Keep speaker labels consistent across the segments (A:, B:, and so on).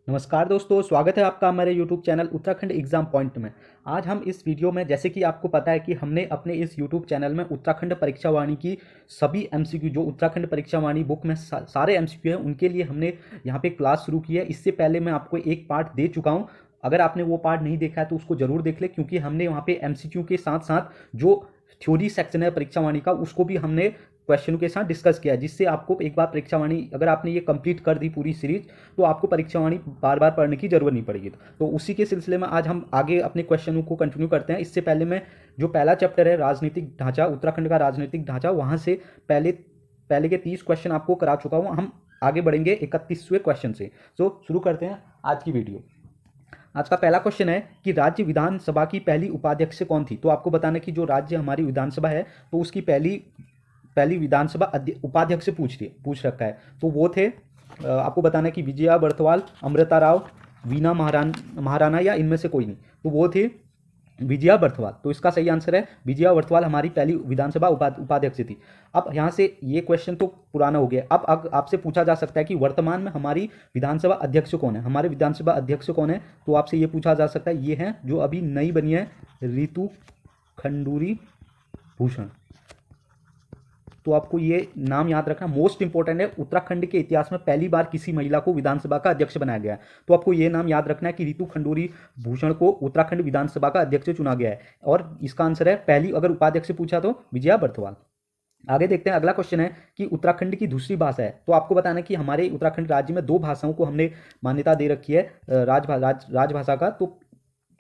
A: नमस्कार दोस्तों, स्वागत है आपका हमारे YouTube channel Uttarakhand exam point में। आज हम इस वीडियो में, जैसे कि आपको पता है कि हमने अपने इस YouTube चैनल में उत्तराखंड परीक्षा वाणी की सभी MCQ जो उत्तराखंड परीक्षा वाणी बुक में सारे MCQ हैं, उनके लिए हमने यहाँ पे क्लास शुरू की है। इससे पहले मैं आपको एक पार्ट दे चुका हूँ। अगर आपने वो पार्ट नहीं देखा है तो उसको जरूर देख ले, क्योंकि हमने वहाँ पे MCQ के साथ साथ जो थ्योरी सेक्शन है परीक्षा वाणी का, उसको भी हमने क्वेश्चनों के साथ डिस्कस किया, जिससे आपको एक बार परीक्षा वाणी, अगर आपने ये कंप्लीट कर दी पूरी सीरीज, तो आपको परीक्षा वाणी बार बार पढ़ने की जरूरत नहीं पड़ेगी। तो उसी के सिलसिले में आज हम आगे अपने क्वेश्चनों को कंटिन्यू करते हैं। इससे पहले मैं जो पहला चैप्टर है राजनीतिक ढांचा, उत्तराखंड का राजनीतिक ढांचा, वहां से पहले पहले के 30 क्वेश्चन आपको करा चुका हूँ। हम आगे बढ़ेंगे 31वें क्वेश्चन से। तो शुरू करते हैं आज की वीडियो। आज का पहला क्वेश्चन है कि राज्य विधानसभा की पहली उपाध्यक्ष कौन थी। तो आपको बताना कि जो राज्य हमारी विधानसभा है, तो उसकी पहली पहली विधानसभा उपाध्यक्ष से पूछ रखा है। तो वो थे, आपको बताना है कि विजया बर्थवाल, अमृता राव, वीना महाराणा या इनमें से कोई नहीं। तो वो थे विजया बर्थवाल। तो इसका सही आंसर है विजया बर्थवाल हमारी पहली विधानसभा उपाध्यक्ष थी। अब यहाँ से ये क्वेश्चन तो पुराना हो गया। अब आपसे पूछा जा सकता है कि वर्तमान में हमारी विधानसभा अध्यक्ष कौन है, हमारे विधानसभा अध्यक्ष कौन है। तो आपसे ये पूछा जा सकता है, ये हैं जो अभी नई बनी है, रितु खंडूरी भूषण। तो आपको ये नाम याद रखना, मोस्ट इंपॉर्टेंट है। उत्तराखंड के इतिहास में पहली बार किसी महिला को विधानसभा का अध्यक्ष बनाया गया है। तो आपको ये नाम याद रखना है कि रितु खंडूरी भूषण को उत्तराखंड विधानसभा का अध्यक्ष चुना गया है। और इसका आंसर है पहली, अगर उपाध्यक्ष से पूछा तो विजया बर्थवाल। आगे देखते हैं, अगला क्वेश्चन है कि उत्तराखंड की दूसरी भाषा है। तो आपको बताना है कि हमारे उत्तराखंड राज्य में 2 भाषाओं को हमने मान्यता दे रखी है राजभाषा का।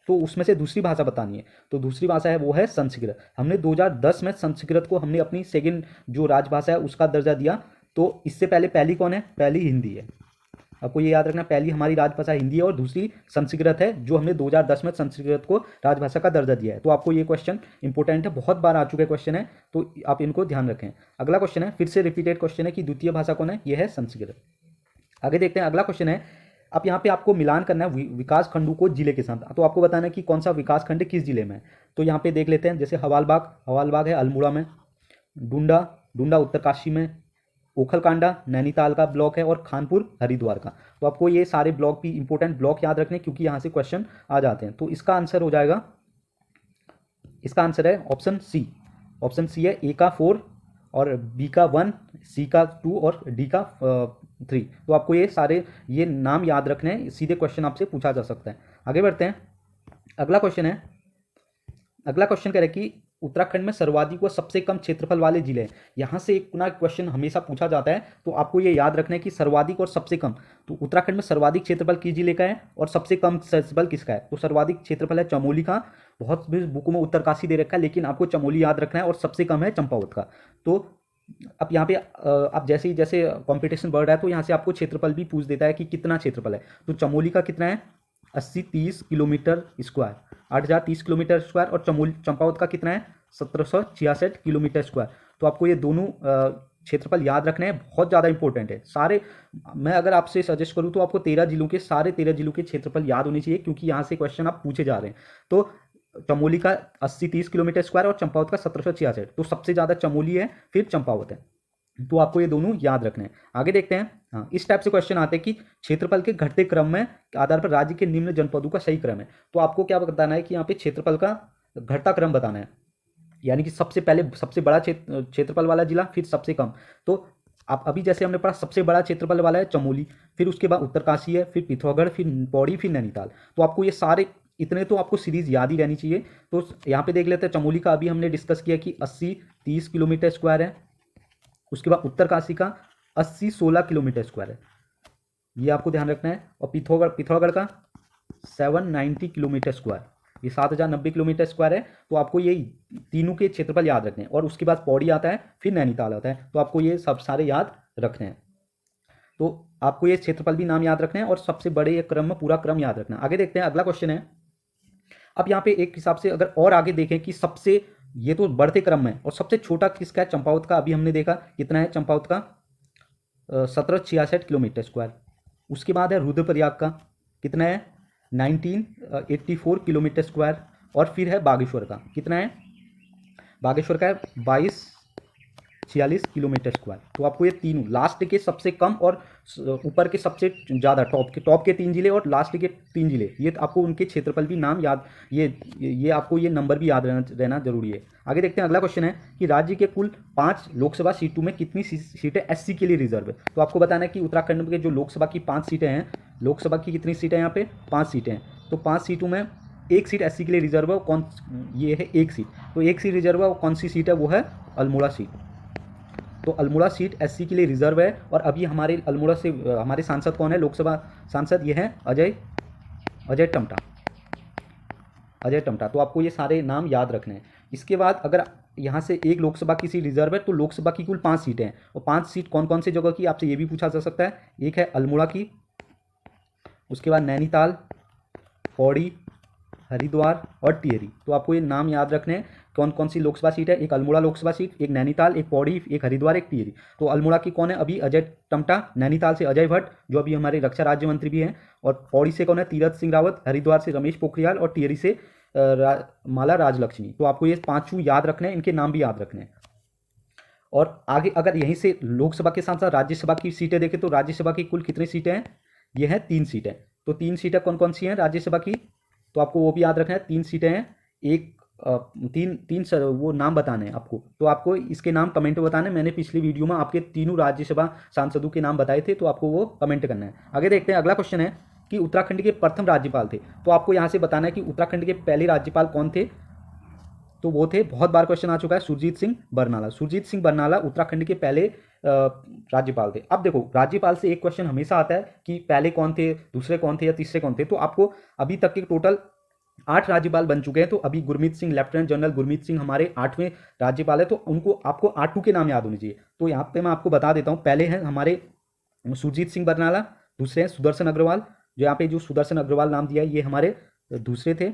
A: तो उसमें से दूसरी भाषा बतानी है। तो दूसरी भाषा है वो है संस्कृत। हमने 2010 में संस्कृत को हमने अपनी सेकंड जो राजभाषा है उसका दर्जा दिया। तो इससे पहले पहली कौन है? पहली हिंदी है। आपको ये याद रखना, पहली हमारी राजभाषा हिंदी है और दूसरी संस्कृत है, जो हमने 2010 में संस्कृत को राजभाषा का दर्जा दिया है। तो आपको ये क्वेश्चन इंपॉर्टेंट है, बहुत बार आ चुके क्वेश्चन है, तो आप इनको ध्यान रखें। अगला क्वेश्चन है, फिर से रिपीटेड क्वेश्चन है कि द्वितीय भाषा कौन है? ये है संस्कृत। आगे देखते हैं, अगला क्वेश्चन है, अब यहाँ पे आपको मिलान करना है विकास खंडों को जिले के साथ। तो आपको बताना है कि कौन सा विकास खंड किस जिले में है। तो यहाँ पे देख लेते हैं, जैसे हवालबाग है अल्मोड़ा में, डुंडा उत्तरकाशी में, ओखलकांडा नैनीताल का ब्लॉक है, और खानपुर हरिद्वार का। तो आपको ये सारे ब्लॉक भी इंपॉर्टेंट ब्लॉक याद रखने, क्योंकि यहाँ से क्वेश्चन आ जाते हैं। तो इसका आंसर हो जाएगा, इसका आंसर है ऑप्शन सी। ऑप्शन सी है, ए का 4 और बी का 1, सी का 2 और डी का 3। तो आपको ये नाम याद रखने हैं, सीधे क्वेश्चन आपसे पूछा जा सकता है। आगे बढ़ते हैं, अगला क्वेश्चन है, अगला क्वेश्चन कह रहे कि उत्तराखंड में सर्वाधिक व सबसे कम क्षेत्रफल वाले जिले हैं। यहाँ से एक ना क्वेश्चन हमेशा पूछा जाता है, तो आपको ये याद रखना है कि सर्वाधिक और सबसे कम। तो उत्तराखंड में सर्वाधिक क्षेत्रफल किस जिले का है और सबसे कम क्षेत्रफल किसका है? तो सर्वाधिक क्षेत्रफल है चमोली का। बहुत भी बुकों में उत्तरकाशी दे रखा है, लेकिन आपको चमोली याद रखना है, और सबसे कम है चंपावत का। तो अब यहाँ पे आप जैसे ही जैसे कंपटीशन बढ़ रहा है, तो यहाँ से आपको क्षेत्रफल भी पूछ देता है कि कितना क्षेत्रफल है। तो चमोली का कितना है? 30 किलोमीटर स्क्वायर, 8030 किलोमीटर स्क्वायर। और चंपावत का कितना है? 1766 किलोमीटर स्क्वायर। तो आपको ये दोनों क्षेत्रफल याद रखने हैं, बहुत ज़्यादा इंपॉर्टेंट है सारे। मैं अगर आपसे सजेस्ट करूँ तो आपको 13 जिलों के, सारे 13 जिलों के क्षेत्रफल याद होने चाहिए, क्योंकि यहाँ से क्वेश्चन आप पूछे जा रहे हैं। तो चमोली का 8030 किलोमीटर स्क्वायर और चंपावत का 1766। तो सबसे ज़्यादा चमोली है, फिर चंपावत है। तो आपको ये दोनों याद रखने हैं। आगे देखते हैं, हाँ, इस टाइप से क्वेश्चन आते हैं कि क्षेत्रफल के घटते क्रम में आधार पर राज्य के निम्न जनपदों का सही क्रम है। तो आपको क्या बताना है कि यहाँ पे क्षेत्रफल का घटता क्रम बताना है, यानी कि सबसे पहले सबसे बड़ा क्षेत्रफल वाला जिला, फिर सबसे कम। तो आप अभी जैसे हमने पढ़ा, सबसे बड़ा क्षेत्रफल वाला है चमोली, फिर उसके बाद उत्तरकाशी है, फिर पिथौरागढ़, फिर पौड़ी, फिर नैनीताल। तो आपको ये सारे इतने तो आपको सीरीज याद ही रहनी चाहिए। तो यहाँ पे देख लेते हैं, चमोली का अभी हमने डिस्कस किया कि 8030 किलोमीटर स्क्वायर है। उसके बाद उत्तरकाशी का 8016 किलोमीटर स्क्वायर है, ये आपको ध्यान रखना है। और पिथौरागढ़ का 790 किलोमीटर स्क्वायर, ये 7090 किलोमीटर स्क्वायर है। तो आपको ये तीनों के क्षेत्रफल याद रखने हैं। और उसके बाद पौड़ी आता है, फिर नैनीताल आता है। तो आपको ये सब सारे याद रखने हैं। तो आपको ये क्षेत्रफल भी नाम याद रखने हैं, और सबसे बड़े क्रम में पूरा क्रम याद रखना है। आगे देखते हैं, अगला क्वेश्चन है, अब यहाँ पे एक हिसाब से अगर और आगे देखें कि सबसे, ये तो बढ़ते क्रम में, और सबसे छोटा किसका है? चंपावत का। अभी हमने देखा कितना है चंपावत का, 1766 किलोमीटर स्क्वायर। उसके बाद है रुद्रप्रयाग का, कितना है? 1984 किलोमीटर स्क्वायर। और फिर है बागेश्वर का, कितना है? बागेश्वर का है 46 किलोमीटर स्क्वायर। तो आपको ये तीनों, लास्ट के सबसे कम और ऊपर के सबसे ज़्यादा, टॉप के 3 जिले और लास्ट के 3 जिले, ये आपको उनके क्षेत्रफल भी नाम याद, ये आपको ये नंबर भी याद रहना जरूरी है। आगे देखते हैं, अगला क्वेश्चन है कि राज्य के कुल 5 लोकसभा सीटों में कितनी सीटें एससी के लिए रिजर्व है। तो आपको बताना है कि उत्तराखंड के जो लोकसभा की 5 सीटें हैं, लोकसभा की कितनी सीटें हैं यहाँ पे, 5 सीटें हैं। तो 5 सीटों में एक सीट एससी के लिए रिजर्व है, कौन, ये है एक सीट। तो एक सीट रिजर्व है, कौन सी सीट है, वो है अल्मोड़ा सीट। तो अल्मोड़ा सीट एससी के लिए रिजर्व है। और अभी हमारे अल्मोड़ा से हमारे सांसद कौन है, लोकसभा सांसद, ये हैं अजय टमटा। अजय टमटा। तो आपको ये सारे नाम याद रखने हैं। इसके बाद अगर यहाँ से एक लोकसभा की सीट रिजर्व है, तो लोकसभा की कुल 5 सीटें हैं, और 5 सीट कौन कौन सी जगह की, आपसे ये भी पूछा जा सकता है। एक है अल्मोड़ा की, उसके बाद नैनीताल, पौड़ी, हरिद्वार और टिहरी। तो आपको ये नाम याद रखने हैं, कौन कौन सी लोकसभा सीट है। एक अल्मोड़ा लोकसभा सीट, एक नैनीताल, एक पौड़ी, एक हरिद्वार, एक टिहरी। तो अल्मोड़ा की कौन है अभी, अजय टमटा। नैनीताल से अजय भट्ट, जो अभी हमारे रक्षा राज्य मंत्री भी हैं। और पौड़ी से कौन है, तीरथ सिंह रावत। हरिद्वार से रमेश पोखरियाल। और टिहरी से माला राजलक्ष्मी। तो आपको ये 5 याद रखने हैं, इनके नाम भी याद रखने हैं। और आगे अगर यहीं से लोकसभा के साथ साथ राज्यसभा की सीटें देखें, तो राज्यसभा की कुल कितनी सीटें हैं, ये हैं 3 सीटें। तो 3 सीटें कौन कौन सी हैं राज्यसभा की, तो आपको वो भी याद रखना है। 3 सीटें हैं, एक तीन वो नाम बताने हैं आपको। तो आपको इसके नाम कमेंट में बताने, मैंने पिछली वीडियो में आपके तीनों राज्यसभा सांसदों के नाम बताए थे, तो आपको वो कमेंट करना है। आगे देखते हैं, अगला क्वेश्चन है कि उत्तराखंड के प्रथम राज्यपाल थे। तो आपको यहाँ से बताना है कि उत्तराखंड के पहले राज्यपाल कौन थे। तो वो थे, बहुत बार क्वेश्चन आ चुका है, सुरजीत सिंह बरनाला। सुरजीत सिंह बरनाला उत्तराखंड के पहले राज्यपाल थे। अब देखो, राज्यपाल से एक क्वेश्चन हमेशा आता है कि पहले कौन थे, दूसरे कौन थे या तीसरे कौन थे। तो आपको अभी तक के टोटल 8 राज्यपाल बन चुके हैं। तो अभी गुरमीत सिंह, लेफ्टिनेंट जनरल गुरमीत सिंह हमारे 8वें राज्यपाल है। तो उनको आपको 8 के नाम याद होने चाहिए। तो यहाँ पे मैं आपको बता देता हूँ, पहले हैं हमारे सुरजीत सिंह बरनाला, दूसरे हैं सुदर्शन अग्रवाल। जो यहाँ पे जो सुदर्शन अग्रवाल नाम दिया है, ये हमारे दूसरे थे।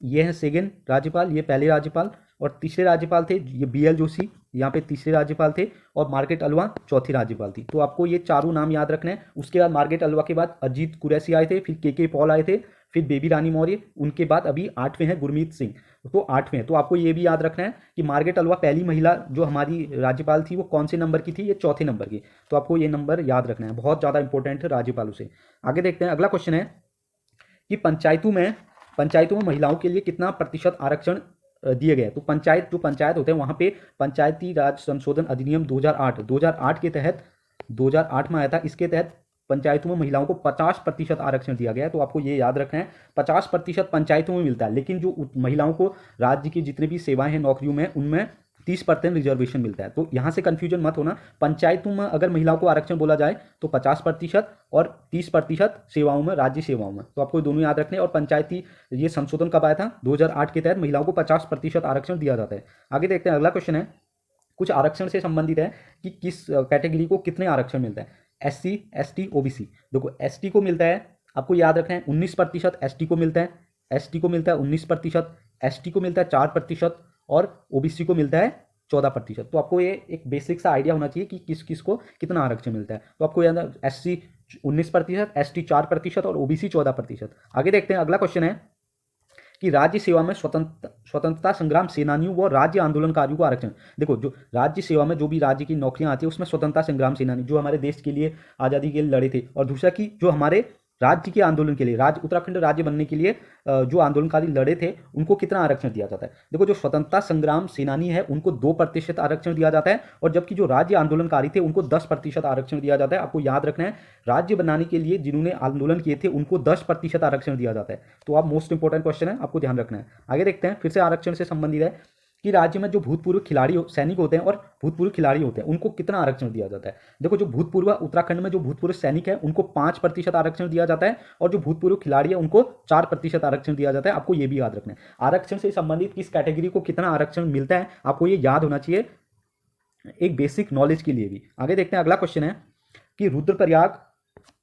A: ये हैं सेकंड राज्यपाल, ये पहले राज्यपाल। और तीसरे राज्यपाल थे ये BL जोशी, यहाँ पे तीसरे राज्यपाल थे। और मार्गरेट अल्वा चौथी राज्यपाल थी। तो आपको ये चारों नाम याद रखने हैं। उसके बाद मार्गरेट अल्वा के बाद अजीत कुरैशी आए थे, फिर KK पॉल आए थे, फिर बेबी रानी मौर्य। उनके बाद अभी 8वें हैं गुरमीत सिंह, तो 8वें हैं। तो आपको ये भी याद रखना है कि मार्गरेट अल्वा पहली महिला जो हमारी राज्यपाल थी, वो कौन से नंबर की थी, ये चौथे नंबर की। तो आपको ये नंबर याद रखना है, बहुत ज़्यादा इंपॉर्टेंट है राज्यपालों से। आगे देखते हैं, अगला क्वेश्चन है कि पंचायतों में महिलाओं के लिए कितना प्रतिशत आरक्षण दिए गए। तो जो पंचायत होते हैं, वहाँ पे पंचायती राज संशोधन अधिनियम 2008 के तहत 2008 में आया था। इसके तहत पंचायतों में महिलाओं को 50% आरक्षण दिया गया है। तो आपको ये याद रखना है, 50% पंचायतों में मिलता है, लेकिन जो महिलाओं को राज्य की जितनी भी सेवाएं हैं नौकरियों में, उनमें 30% रिजर्वेशन मिलता है। तो यहाँ से कंफ्यूजन मत होना, पंचायतों में अगर महिलाओं को आरक्षण बोला जाए तो 50% और 30% सेवाओं में, राज्य सेवाओं में। तो आपको दोनों याद रखने। और पंचायती ये संशोधन कब आया था, 2008 के तहत महिलाओं को 50% आरक्षण दिया जाता है। आगे देखते हैं, अगला क्वेश्चन है, कुछ आरक्षण से संबंधित है कि किस कैटेगरी को कितने आरक्षण मिलता है। SC, ST, OBC। देखो, ST को मिलता है, आपको याद रखना है 19% ST को मिलता है, ST को मिलता है 19%, ST को मिलता है 4% और OBC को मिलता है 14%। तो आपको ये एक बेसिक सा आइडिया होना चाहिए कि किस किस को कितना आरक्षण मिलता है। तो आपको याद है, SC 19%, ST 4% और OBC 14%। आगे देखते हैं, अगला क्वेश्चन है कि राज्य सेवा में स्वतंत्रता संग्राम सेनानियों व राज्य आंदोलनकारियों को आरक्षण। देखो, जो राज्य सेवा में जो भी राज्य की नौकरियां आती है, उसमें स्वतंत्रता संग्राम सेनानी जो हमारे देश के लिए आज़ादी के लिए लड़े थे, और दूसरा कि जो हमारे राज्य के आंदोलन के लिए, उत्तराखंड राज्य बनने के लिए जो आंदोलनकारी लड़े थे, उनको कितना आरक्षण दिया जाता है। देखो, जो स्वतंत्रता संग्राम सेनानी है उनको 2% आरक्षण दिया जाता है, और जबकि जो राज्य आंदोलनकारी थे उनको 10% आरक्षण दिया जाता है। आपको याद रखना है, राज्य बनाने के लिए जिन्होंने आंदोलन किए थे उनको 10% आरक्षण दिया जाता है। तो आप मोस्ट इंपॉर्टेंट क्वेश्चन है, आपको ध्यान रखना है। आगे देखते हैं, फिर से आरक्षण से संबंधित है कि राज्य में जो भूतपूर्व खिलाड़ी सैनिक होते हैं और भूतपूर्व खिलाड़ी होते हैं, उनको कितना आरक्षण दिया जाता है। देखो, जो भूतपूर्व उत्तराखंड में जो भूतपूर्व सैनिक है उनको 5% आरक्षण दिया जाता है, और जो भूतपूर्व खिलाड़ी है उनको 4% आरक्षण दिया जाता है। आपको ये भी याद रखना है, आरक्षण से संबंधित किस कैटेगरी को कितना आरक्षण मिलता है, आपको ये याद होना चाहिए, एक बेसिक नॉलेज के लिए भी। आगे देखते हैं, अगला क्वेश्चन है कि रुद्रप्रयाग,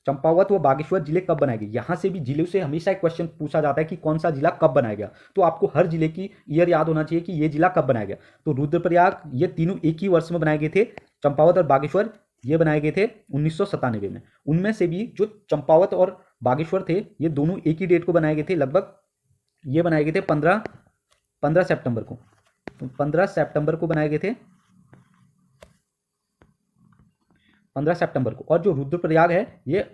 A: चंपावत व बागेश्वर जिले कब बनाए गए। यहां से भी जिले से हमेशा एक क्वेश्चन पूछा जाता है कि कौन सा जिला कब बनाया गया। तो आपको हर जिले की ईयर याद होना चाहिए कि ये जिला कब बनाया गया। तो रुद्रप्रयाग, ये तीनों एक ही वर्ष में बनाए गए थे। चंपावत और बागेश्वर ये बनाए गए थे 1997 में। उनमें से भी जो चंपावत और बागेश्वर थे, ये दोनों एक ही डेट को बनाए गए थे, लगभग ये बनाए गए थे 15 सितंबर को। तो 15 सितंबर को बनाए गए थे 15 सितंबर को, और जो रुद्रप्रयाग है ये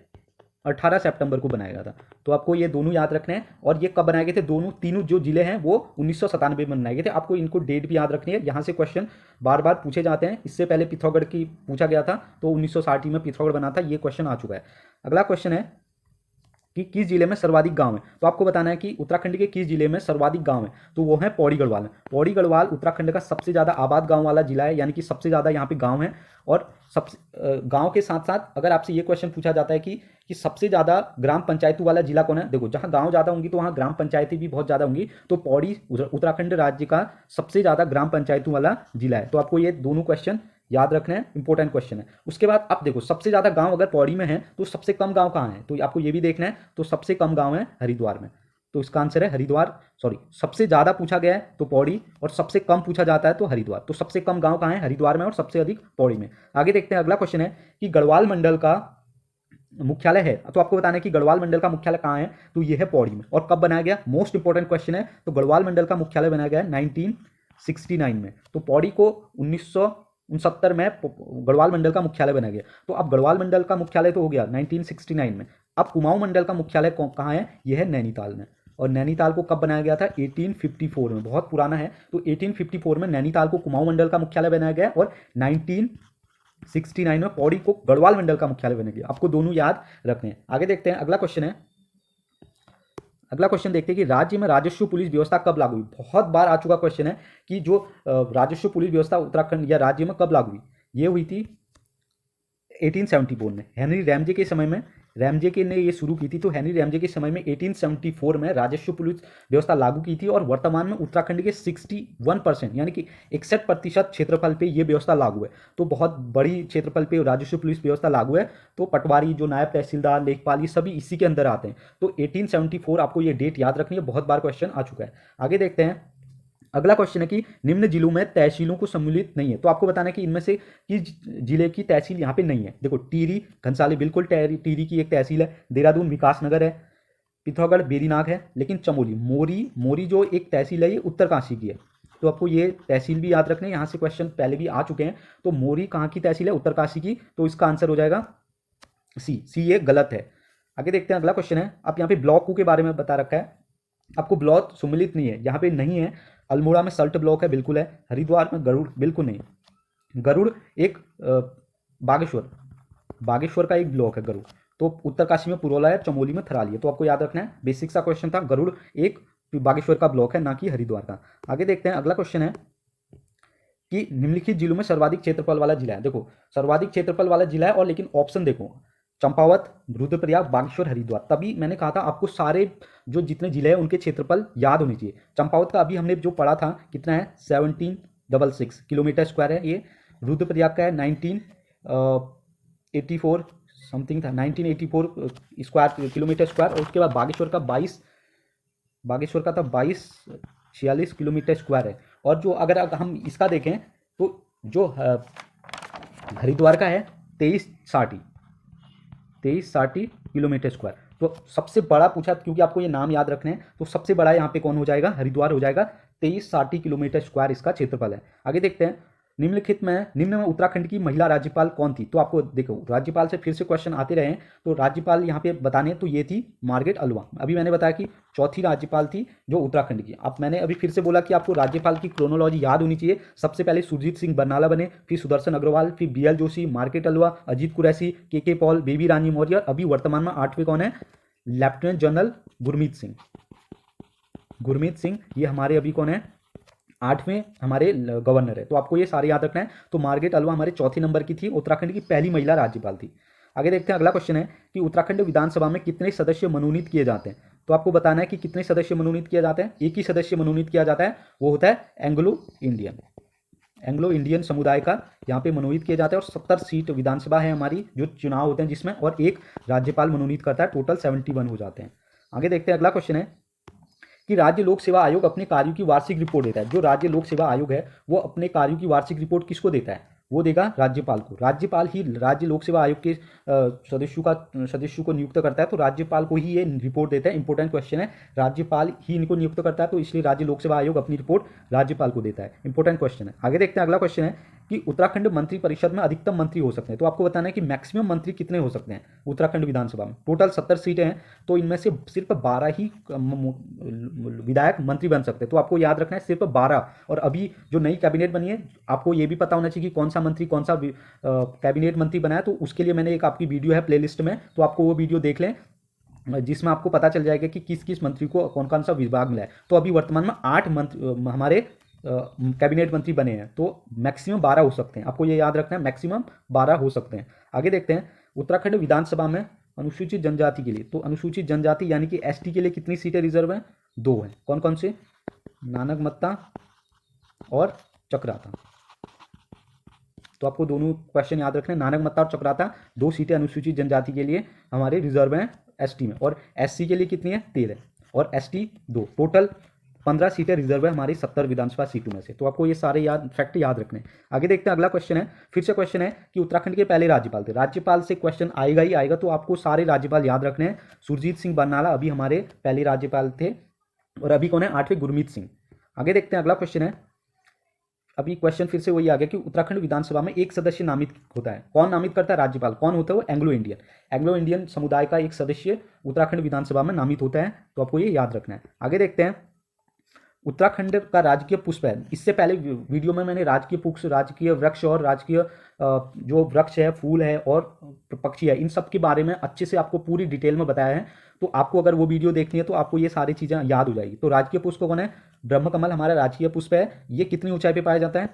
A: 18 सितंबर को बनाया गया था। तो आपको ये दोनों याद रखने हैं। और ये कब बनाए गए थे, दोनों तीनों जो जिले हैं वो 1997 में बनाए गए थे। आपको इनको डेट भी याद रखनी है, यहाँ से क्वेश्चन बार बार पूछे जाते हैं। इससे पहले पिथौरागढ़ की पूछा गया था, तो 1960 में पिथौरागढ़ बना था, ये क्वेश्चन आ चुका है। अगला क्वेश्चन है कि किस जिले में सर्वाधिक गांव है। तो आपको बताना है कि उत्तराखंड के किस जिले में सर्वाधिक गांव है, तो वो है पौड़ी गढ़वाल। पौड़ी गढ़वाल उत्तराखंड का सबसे ज़्यादा आबाद गांव वाला जिला है, यानी कि सबसे ज़्यादा यहाँ पे गांव है। और सबसे गांव के साथ साथ अगर आपसे ये क्वेश्चन पूछा जाता है कि सबसे ज़्यादा ग्राम पंचायतों वाला जिला कौन है, देखो जहाँ गांव ज़्यादा होंगी तो वहाँ ग्राम पंचायतें भी बहुत ज़्यादा होंगी। तो पौड़ी उत्तराखंड राज्य का सबसे ज़्यादा ग्राम पंचायतों वाला जिला है। तो आपको ये दोनों क्वेश्चन याद रखना है, इंपॉर्टेंट क्वेश्चन है। उसके बाद आप देखो सबसे ज़्यादा गांव अगर पौड़ी में है तो सबसे कम गांव कहाँ है, तो आपको ये भी देखना है। तो सबसे कम गांव है हरिद्वार में, तो इसका आंसर है हरिद्वार। सॉरी, सबसे ज़्यादा पूछा गया है तो पौड़ी, और सबसे कम पूछा जाता है तो हरिद्वार। तो सबसे कम गांव कहाँ है, हरिद्वार में, और सबसे अधिक पौड़ी में। आगे देखते हैं, अगला क्वेश्चन है कि गढ़वाल मंडल का मुख्यालय है। तो आपको बताना है कि गढ़वाल मंडल का मुख्यालय कहाँ है, तो ये है पौड़ी में। और कब बनाया गया, मोस्ट इंपॉर्टेंट क्वेश्चन है। तो गढ़वाल मंडल का मुख्यालय बनाया गया है 1969 में। तो पौड़ी को 1969 में गढ़वाल मंडल का मुख्यालय बनाया गया। तो अब गढ़वाल मंडल का मुख्यालय तो हो गया 1969 में। अब कुमाऊं मंडल का मुख्यालय कहाँ है, यह है नैनीताल में। और नैनीताल को कब बनाया गया था, 1854 में, बहुत पुराना है। तो 1854 में नैनीताल को कुमाऊं मंडल का मुख्यालय बनाया गया, और 1969 में पौड़ी को गढ़वाल मंडल का मुख्यालय बनाया गया। आपको दोनों याद रखने हैं। आगे देखते हैं, अगला क्वेश्चन है। अगला क्वेश्चन देखते हैं कि राज्य में राजस्व पुलिस व्यवस्था कब लागू हुई। बहुत बार आ चुका क्वेश्चन है कि जो राजस्व पुलिस व्यवस्था उत्तराखंड या राज्य में कब लागू हुई। ये हुई थी 1874 में, हेनरी रैमजे के समय में। रैमजे के ने ये शुरू की थी, तो हेनरी रैमजे के समय में 1874 में राजस्व पुलिस व्यवस्था लागू की थी। और वर्तमान में उत्तराखंड के 61% यानी कि 61% क्षेत्रफल पे ये व्यवस्था लागू है। तो बहुत बड़ी क्षेत्रफल पे राजस्व पुलिस व्यवस्था लागू है। तो पटवारी, जो नायब तहसीलदार, लेखपाल, ये सभी इसी के अंदर आते हैं। तो 1874 आपको ये डेट याद रखनी है, बहुत बार क्वेश्चन आ चुका है। आगे देखते हैं, अगला क्वेश्चन है कि निम्न जिलों में तहसीलों को सम्मिलित नहीं है। तो आपको बताना है कि इनमें से किस जिले की तहसील यहाँ पे नहीं है। देखो टिहरी, घनसाली बिल्कुल टिहरी की एक तहसील है। देहरादून विकासनगर है। पिथौरागढ़ बेरीनाग है। लेकिन चमोली, मोरी जो एक तहसील है ये उत्तरकाशी की है। तो आपको ये तहसील भी याद रखना है, यहाँ से क्वेश्चन पहले भी आ चुके हैं। तो मोरी कहाँ की तहसील है, उत्तरकाशी की। तो इसका आंसर हो जाएगा सी। ये गलत है। आगे देखते हैं, अगला क्वेश्चन है। आप यहाँ पे ब्लॉकों के बारे में बता रखा है, आपको ब्लॉक सम्मिलित नहीं है, यहाँ पे नहीं है। अल्मोड़ा में सल्ट ब्लॉक है, बिल्कुल है। हरिद्वार में गरुड़, बिल्कुल नहीं। गरुड़ एक बागेश्वर का एक ब्लॉक है गरुड़। तो उत्तरकाशी में पुरोला है, चमोली में थराली है। तो आपको याद रखना है, बेसिक सा क्वेश्चन था। गरुड़ एक बागेश्वर का ब्लॉक है, ना कि हरिद्वार का। आगे देखते हैं, अगला क्वेश्चन है कि निम्नलिखित जिलों में सर्वाधिक क्षेत्रफल वाला जिला है। देखो सर्वाधिक क्षेत्रफल वाला जिला है, और लेकिन ऑप्शन देखो, चंपावत, रुद्रप्रयाग, बागेश्वर, हरिद्वार। तभी मैंने कहा था आपको सारे जो जितने जिले हैं उनके क्षेत्रफल याद होने चाहिए। चंपावत का अभी हमने जो पढ़ा था कितना है, 1766 किलोमीटर स्क्वायर है ये। रुद्रप्रयाग का है 1984 समथिंग था, 1984 स्क्वायर किलोमीटर स्क्वायर। और उसके बाद बागेश्वर का 2246 किलोमीटर स्क्वायर है। और जो अगर हम इसका देखें तो जो हरिद्वार का है 2360 किलोमीटर स्क्वायर। तो सबसे बड़ा पूछा, क्योंकि आपको ये नाम याद रखने हैं, तो सबसे बड़ा यहाँ पे कौन हो जाएगा, हरिद्वार हो जाएगा। 2360 किलोमीटर स्क्वायर इसका क्षेत्रफल है। आगे देखते हैं, निम्न में उत्तराखंड की महिला राज्यपाल कौन थी। तो आपको देखो राज्यपाल से फिर से क्वेश्चन आते रहे हैं, तो राज्यपाल यहाँ पे बताने तो ये थी मार्गरेट अल्वा। अभी मैंने बताया कि चौथी राज्यपाल थी जो उत्तराखंड की। अब मैंने अभी फिर से बोला कि आपको राज्यपाल की क्रोनोलॉजी याद होनी चाहिए। सबसे पहले सुरजीत सिंह बरनाला बने, फिर सुदर्शन अग्रवाल, फिर BL Joshi, Margaret Alva, Ajit Qureshi, KK Paul, Baby Rani Maurya. अभी वर्तमान में 8वें कौन है, लेफ्टिनेंट जनरल गुरमीत सिंह। ये हमारे अभी कौन है, 8वें हमारे गवर्नर है। तो आपको ये सारे याद रखना है। तो मार्गरेट अल्वा हमारे चौथी नंबर की थी, उत्तराखंड की पहली महिला राज्यपाल थी। आगे देखते हैं, अगला क्वेश्चन है कि उत्तराखंड विधानसभा में कितने सदस्य मनोनीत किए जाते हैं। तो आपको बताना है कि कितने सदस्य मनोनीत किए जाते हैं। एक ही सदस्य मनोनीत किया जाता है, वो होता है एंग्लो इंडियन समुदाय का यहाँ पे मनोनीत किए जाते हैं। और 70 सीट विधानसभा है हमारी जो चुनाव होते हैं जिसमें, और एक राज्यपाल मनोनीत करता है। टोटल 71 हो जाते हैं। आगे देखते हैं, अगला क्वेश्चन है कि राज्य लोक सेवा आयोग अपने कार्यों की वार्षिक रिपोर्ट देता है। जो राज्य लोक सेवा आयोग है वो अपने कार्यों की वार्षिक रिपोर्ट किसको देता है, वो देगा राज्यपाल को। राज्यपाल ही राज्य लोक सेवा आयोग के सदस्यों को नियुक्त करता है। तो राज्यपाल को ही ये रिपोर्ट देता है। इंपॉर्टेंट क्वेश्चन है, राज्यपाल ही इनको नियुक्त करता है, तो इसलिए राज्य लोक सेवा आयोग अपनी रिपोर्ट राज्यपाल को देता है। इंपॉर्टेंट क्वेश्चन है। आगे देखते हैं, अगला क्वेश्चन है कि उत्तराखंड मंत्री परिषद में अधिकतम मंत्री हो सकते हैं। तो आपको बताना है कि मैक्सिमम मंत्री कितने हो सकते हैं उत्तराखंड विधानसभा में। टोटल 70 सीटें हैं, तो इनमें से सिर्फ 12 ही विधायक मंत्री बन सकते हैं। तो आपको याद रखना है सिर्फ 12। और अभी जो नई कैबिनेट बनी है, आपको ये भी पता होना चाहिए कि कौन सा मंत्री कौन सा कैबिनेट मंत्री बना है। तो उसके लिए मैंने एक आपकी वीडियो है प्लेलिस्ट में, तो आपको वो वीडियो देख लें, जिसमें आपको पता चल जाएगा कि किस किस मंत्री को कौन कौन सा विभाग मिला है। तो अभी वर्तमान में 8 मंत्री हमारे कैबिनेट मंत्री बने हैं, तो मैक्सिमम 12 हो सकते हैं। आपको ये याद रखना है, मैक्सिमम 12 हो सकते हैं। आगे देखते हैं उत्तराखंड विधानसभा में अनुसूचित जनजाति के लिए। तो अनुसूचित जनजाति यानी कि एसटी के लिए कितनी सीटें रिजर्व हैं? 2 हैं। कौन कौन से? नानगमत्ता और चक्राता। तो आपको दोनों क्वेश्चन याद रखने हैं। नानगमत्ता और चक्राता 2 सीटें अनुसूचित जनजाति के लिए हमारे रिजर्व हैं एसटी में। और एससी के लिए कितनी है? 13 और एसटी 2। टोटल 15 सीटें रिजर्व है हमारी 70 विधानसभा सीटों में से। तो आपको ये सारे फैक्ट याद रखने हैं। आगे देखते हैं, अगला क्वेश्चन है, फिर से क्वेश्चन है कि उत्तराखंड के पहले राज्यपाल थे। राज्यपाल से क्वेश्चन आएगा ही आएगा, तो आपको सारे राज्यपाल याद रखने हैं। सुरजीत सिंह बरनाला अभी हमारे पहले राज्यपाल थे, और अभी कौन है? 8वें गुरमीत सिंह। आगे देखते हैं, अगला क्वेश्चन है, अभी क्वेश्चन फिर से वही आ गया कि उत्तराखंड विधानसभा में एक सदस्य नामित होता है। कौन नामित करता है? राज्यपाल। कौन होता है वो? Anglo Indian. एंग्लो इंडियन समुदाय का एक सदस्य उत्तराखंड विधानसभा में नामित होता है। तो आपको ये याद रखना है। आगे देखते हैं, उत्तराखंड का राजकीय पुष्प है। इससे पहले वीडियो में मैंने राजकीय पुष्प, राजकीय वृक्ष और राजकीय जो वृक्ष है, फूल है और पक्षी है, इन सब के बारे में अच्छे से आपको पूरी डिटेल में बताया है। तो आपको अगर वो वीडियो देखनी है तो आपको ये सारी चीज़ें याद हो जाएगी। तो राजकीय पुष्प कौन है? ब्रह्मकमल हमारा राजकीय पुष्प है। ये कितनी ऊंचाई पे पाया जाता है?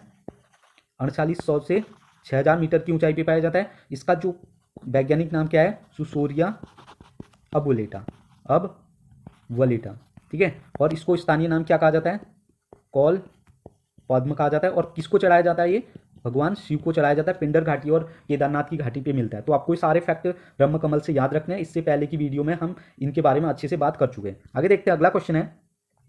A: 4800 से 6000 मीटर की ऊंचाई पे पाया जाता है। इसका जो वैज्ञानिक नाम क्या है? सुसोरिया अबवलेटा। ठीक है। और इसको स्थानीय नाम क्या कहा जाता है? कौल पद्म कहा जाता है। और किसको चढ़ाया जाता है? ये भगवान शिव को चढ़ाया जाता है। पिंडर घाटी और केदारनाथ की घाटी पे मिलता है। तो आपको ये सारे फैक्ट ब्रह्मकमल से याद रखने हैं। इससे पहले की वीडियो में हम इनके बारे में अच्छे से बात कर चुके हैं। आगे देखते हैं, अगला क्वेश्चन है,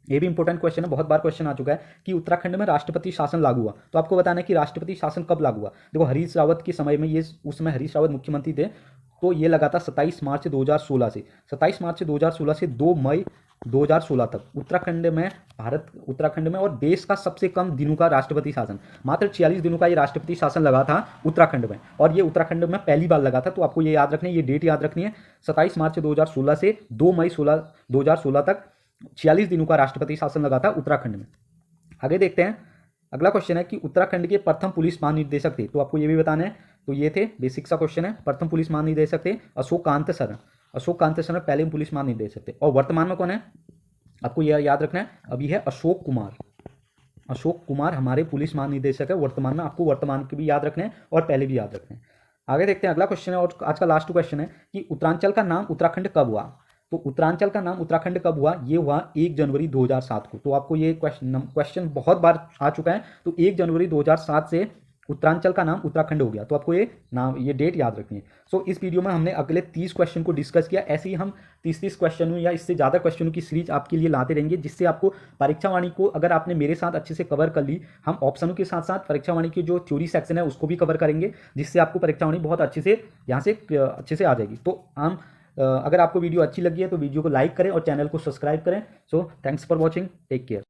A: ये भी इंपॉर्टेंट क्वेश्चन है, बहुत बार क्वेश्चन आ चुका है कि उत्तराखंड में राष्ट्रपति शासन लागू हुआ। तो आपको बताना है कि राष्ट्रपति शासन कब लागू हुआ। देखो, हरीश रावत के समय में, ये उस समय हरीश रावत मुख्यमंत्री थे, तो ये लगा था 27 मार्च 2016 से 27 मार्च 2016 से 2 मई 2016 तक उत्तराखंड में और देश का सबसे कम दिनों का राष्ट्रपति शासन, मात्र 46 दिनों का ये राष्ट्रपति शासन लगा था उत्तराखंड में, और ये उत्तराखंड में पहली बार लगा था। तो आपको ये याद रखनी है, ये डेट याद रखनी है, 27 मार्च 2016 से 2 मई 2016 तक 46 दिनों का राष्ट्रपति शासन लगा था उत्तराखंड में। आगे देखते हैं, अगला क्वेश्चन है कि उत्तराखंड के प्रथम पुलिस महानिदेशक थे। तो आपको ये भी बताना है। तो ये थे, बेसिक सा क्वेश्चन है। प्रथम पुलिस महानिदेशक थे अशोक कांत शरण पहले पुलिस महानिदेशक थे। और वर्तमान में कौन है? आपको यह याद रखना है, अभी है अशोक कुमार हमारे पुलिस महानिदेशक है वर्तमान में। आपको वर्तमान के भी याद रखने हैं और पहले भी याद रखने हैं। आगे देखते हैं, अगला क्वेश्चन है और आज का लास्ट क्वेश्चन है कि उत्तरांचल का नाम उत्तराखंड कब हुआ। तो उत्तरांचल का नाम उत्तराखंड कब हुआ? ये हुआ 1 जनवरी 2007 को। तो आपको ये क्वेश्चन बहुत बार आ चुका है। तो 1 जनवरी 2007 से उत्तरांचल का नाम उत्तराखंड हो गया। तो आपको ये डेट याद रखनी है। सो इस वीडियो में हमने अगले 30 क्वेश्चन को डिस्कस किया। ऐसे ही हम 30 क्वेश्चनों या इससे ज़्यादा क्वेश्चनों की सीरीज आपके लिए लाते रहेंगे, जिससे आपको परीक्षा वाणी को, अगर आपने मेरे साथ अच्छे से कवर कर ली, हम ऑप्शनों के साथ साथ परीक्षा वाणी की जो थ्योरी सेक्शन है उसको भी कवर करेंगे, जिससे आपको परीक्षा वाणी बहुत अच्छे से यहाँ से अच्छे से आ जाएगी। तो हम अगर आपको वीडियो अच्छी लगी है तो वीडियो को लाइक करें और चैनल को सब्सक्राइब करें। So thanks for watching, take care.